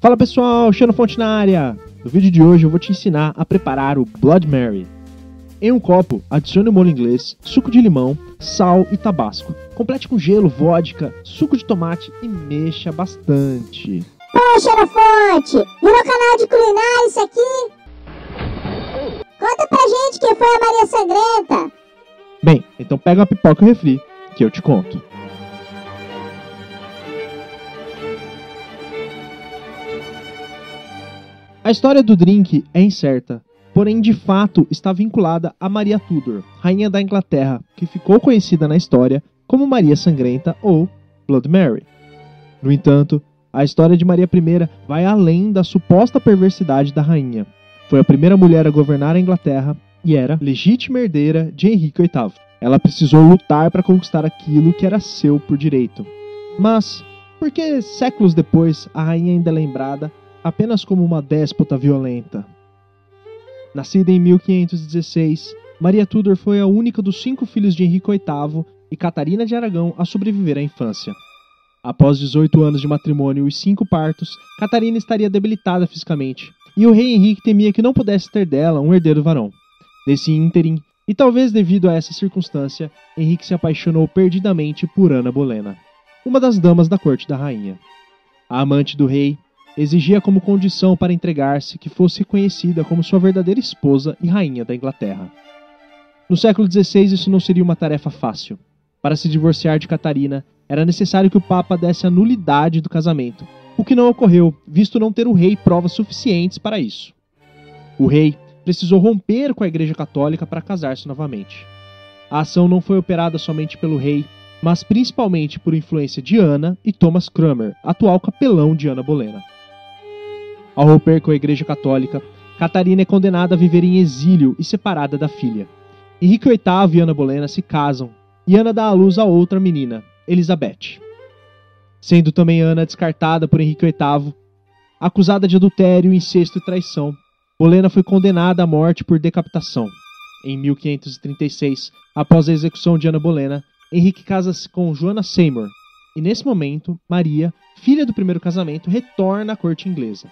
Fala pessoal, Xenofonte na área! No vídeo de hoje eu vou te ensinar a preparar o Blood Mary. Em um copo, adicione o molho inglês, suco de limão, sal e tabasco. Complete com gelo, vodka, suco de tomate e mexa bastante. Ô Xenofonte, virou canal de culinária isso aqui? Conta pra gente quem foi a Maria Sangrenta. Bem, então pega uma pipoca e um refri, que eu te conto. A história do drink é incerta, porém de fato está vinculada a Maria Tudor, rainha da Inglaterra, que ficou conhecida na história como Maria Sangrenta ou Blood Mary. No entanto, a história de Maria I vai além da suposta perversidade da rainha. Foi a primeira mulher a governar a Inglaterra e era legítima herdeira de Henrique VIII. Ela precisou lutar para conquistar aquilo que era seu por direito. Mas, por que séculos depois a rainha ainda é lembrada apenas como uma déspota violenta? Nascida em 1516, Maria Tudor foi a única dos 5 filhos de Henrique VIII e Catarina de Aragão a sobreviver à infância. Após 18 anos de matrimônio e 5 partos, Catarina estaria debilitada fisicamente, e o rei Henrique temia que não pudesse ter dela um herdeiro varão. Nesse ínterim, e talvez devido a essa circunstância, Henrique se apaixonou perdidamente por Ana Bolena, uma das damas da corte da rainha. A amante do rei exigia como condição para entregar-se que fosse reconhecida como sua verdadeira esposa e rainha da Inglaterra. No século XVI isso não seria uma tarefa fácil. Para se divorciar de Catarina, era necessário que o Papa desse a nulidade do casamento, o que não ocorreu, visto não ter o rei provas suficientes para isso. O rei precisou romper com a Igreja Católica para casar-se novamente. A ação não foi operada somente pelo rei, mas principalmente por influência de Ana e Thomas Cranmer, atual capelão de Ana Bolena. Ao romper com a Igreja Católica, Catarina é condenada a viver em exílio e separada da filha. Henrique VIII e Ana Bolena se casam, e Ana dá à luz a outra menina, Elizabeth. Sendo também Ana descartada por Henrique VIII, acusada de adultério, incesto e traição, Bolena foi condenada à morte por decapitação. Em 1536, após a execução de Ana Bolena, Henrique casa-se com Joanna Seymour, e nesse momento, Maria, filha do primeiro casamento, retorna à corte inglesa.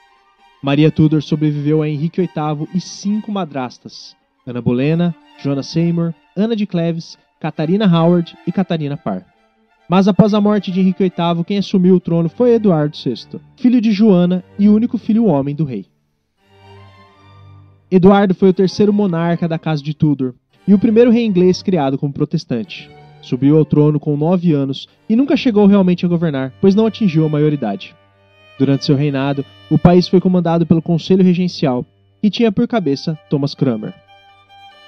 Maria Tudor sobreviveu a Henrique VIII e 5 madrastas: Ana Bolena, Joanna Seymour, Ana de Cleves, Catarina Howard e Catarina Parr. Mas após a morte de Henrique VIII, quem assumiu o trono foi Eduardo VI, filho de Joana e único filho homem do rei. Eduardo foi o terceiro monarca da Casa de Tudor e o primeiro rei inglês criado como protestante. Subiu ao trono com 9 anos e nunca chegou realmente a governar, pois não atingiu a maioridade. Durante seu reinado, o país foi comandado pelo Conselho Regencial, que tinha por cabeça Thomas Cranmer.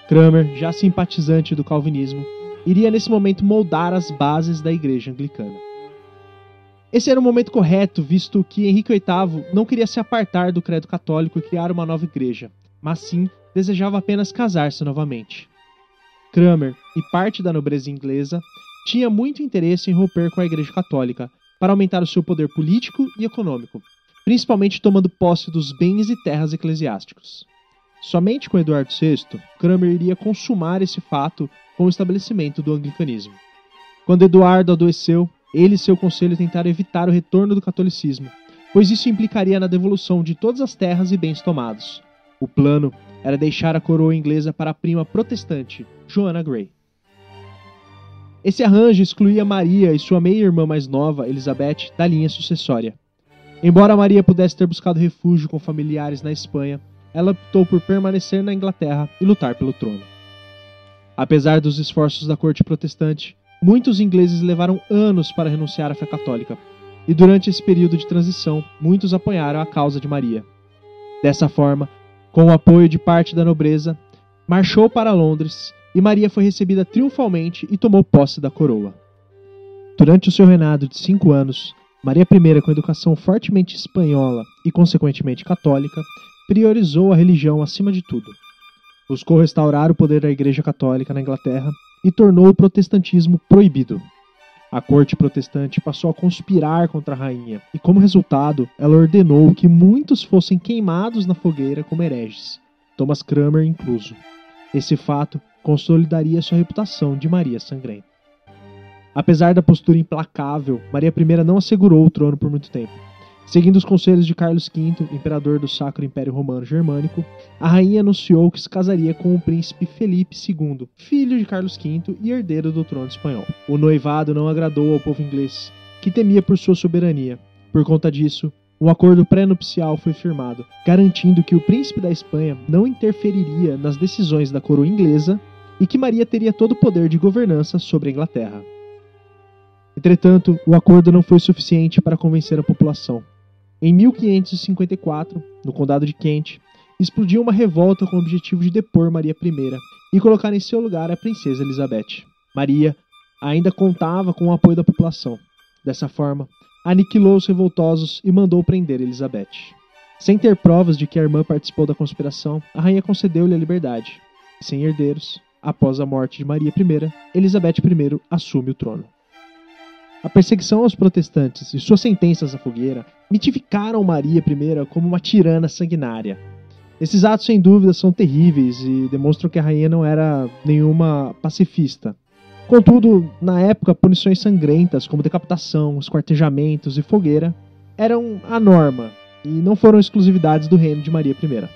Cranmer, já simpatizante do calvinismo, iria nesse momento moldar as bases da Igreja Anglicana. Esse era o momento correto, visto que Henrique VIII não queria se apartar do credo católico e criar uma nova igreja, mas sim desejava apenas casar-se novamente. Cranmer e parte da nobreza inglesa tinha muito interesse em romper com a Igreja Católica para aumentar o seu poder político e econômico, principalmente tomando posse dos bens e terras eclesiásticos. Somente com Eduardo VI, Cranmer iria consumar esse fato com o estabelecimento do anglicanismo. Quando Eduardo adoeceu, ele e seu conselho tentaram evitar o retorno do catolicismo, pois isso implicaria na devolução de todas as terras e bens tomados. O plano era deixar a coroa inglesa para a prima protestante, Joanna Grey. Esse arranjo excluía Maria e sua meia-irmã mais nova, Elizabeth, da linha sucessória. Embora Maria pudesse ter buscado refúgio com familiares na Espanha, ela optou por permanecer na Inglaterra e lutar pelo trono. Apesar dos esforços da corte protestante, muitos ingleses levaram anos para renunciar à fé católica, e durante esse período de transição, muitos apoiaram a causa de Maria. Dessa forma, com o apoio de parte da nobreza, marchou para Londres e Maria foi recebida triunfalmente e tomou posse da coroa. Durante o seu reinado de 5 anos, Maria I, com educação fortemente espanhola e consequentemente católica, priorizou a religião acima de tudo. Buscou restaurar o poder da Igreja Católica na Inglaterra e tornou o protestantismo proibido. A corte protestante passou a conspirar contra a rainha e, como resultado, ela ordenou que muitos fossem queimados na fogueira como hereges, Thomas Cranmer incluso. Esse fato consolidaria sua reputação de Maria Sangrenta. Apesar da postura implacável, Maria I não assegurou o trono por muito tempo. Seguindo os conselhos de Carlos V, imperador do Sacro Império Romano Germânico, a rainha anunciou que se casaria com o príncipe Felipe II, filho de Carlos V e herdeiro do trono espanhol. O noivado não agradou ao povo inglês, que temia por sua soberania. Por conta disso, um acordo pré-nupcial foi firmado, garantindo que o príncipe da Espanha não interferiria nas decisões da coroa inglesa e que Maria teria todo o poder de governança sobre a Inglaterra. Entretanto, o acordo não foi suficiente para convencer a população. Em 1554, no condado de Kent, explodiu uma revolta com o objetivo de depor Maria I e colocar em seu lugar a princesa Elizabeth. Maria ainda contava com o apoio da população. Dessa forma, aniquilou os revoltosos e mandou prender Elizabeth. Sem ter provas de que a irmã participou da conspiração, a rainha concedeu-lhe a liberdade. Sem herdeiros, após a morte de Maria I, Elizabeth I assume o trono. A perseguição aos protestantes e suas sentenças à fogueira mitificaram Maria I como uma tirana sanguinária. Esses atos, sem dúvida, são terríveis e demonstram que a rainha não era nenhuma pacifista. Contudo, na época, punições sangrentas como decapitação, esquartejamentos e fogueira eram a norma e não foram exclusividades do reino de Maria I.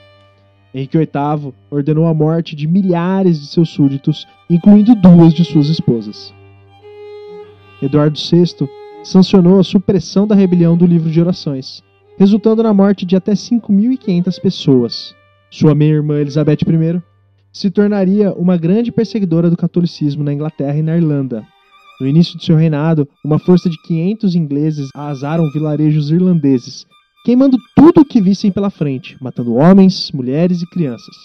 Henrique VIII ordenou a morte de milhares de seus súditos, incluindo 2 de suas esposas. Eduardo VI sancionou a supressão da rebelião do livro de orações, resultando na morte de até 5.500 pessoas. Sua meia-irmã Elizabeth I se tornaria uma grande perseguidora do catolicismo na Inglaterra e na Irlanda. No início de seu reinado, uma força de 500 ingleses arrasaram vilarejos irlandeses, queimando tudo o que vissem pela frente, matando homens, mulheres e crianças.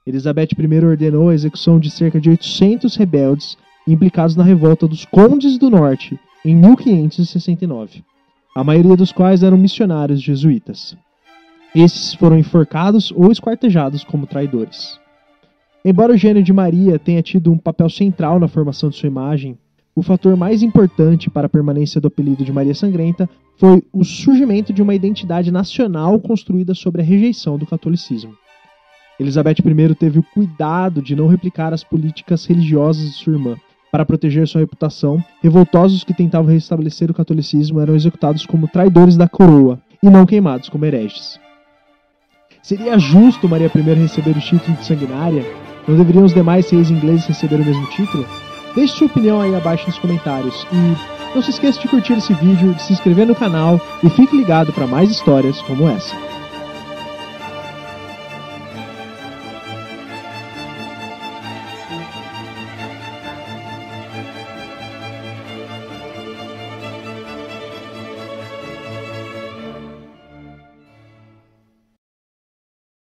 Elizabeth I ordenou a execução de cerca de 800 rebeldes implicados na revolta dos Condes do Norte, em 1569, a maioria dos quais eram missionários jesuítas. Esses foram enforcados ou esquartejados como traidores. Embora o gênio de Maria tenha tido um papel central na formação de sua imagem, o fator mais importante para a permanência do apelido de Maria Sangrenta foi o surgimento de uma identidade nacional construída sobre a rejeição do catolicismo. Elizabeth I teve o cuidado de não replicar as políticas religiosas de sua irmã. Para proteger sua reputação, revoltosos que tentavam restabelecer o catolicismo eram executados como traidores da coroa e não queimados como hereges. Seria justo Maria I receber o título de sanguinária? Não deveriam os demais reis ingleses receber o mesmo título? Deixe sua opinião aí abaixo nos comentários e não se esqueça de curtir esse vídeo, de se inscrever no canal e fique ligado para mais histórias como essa.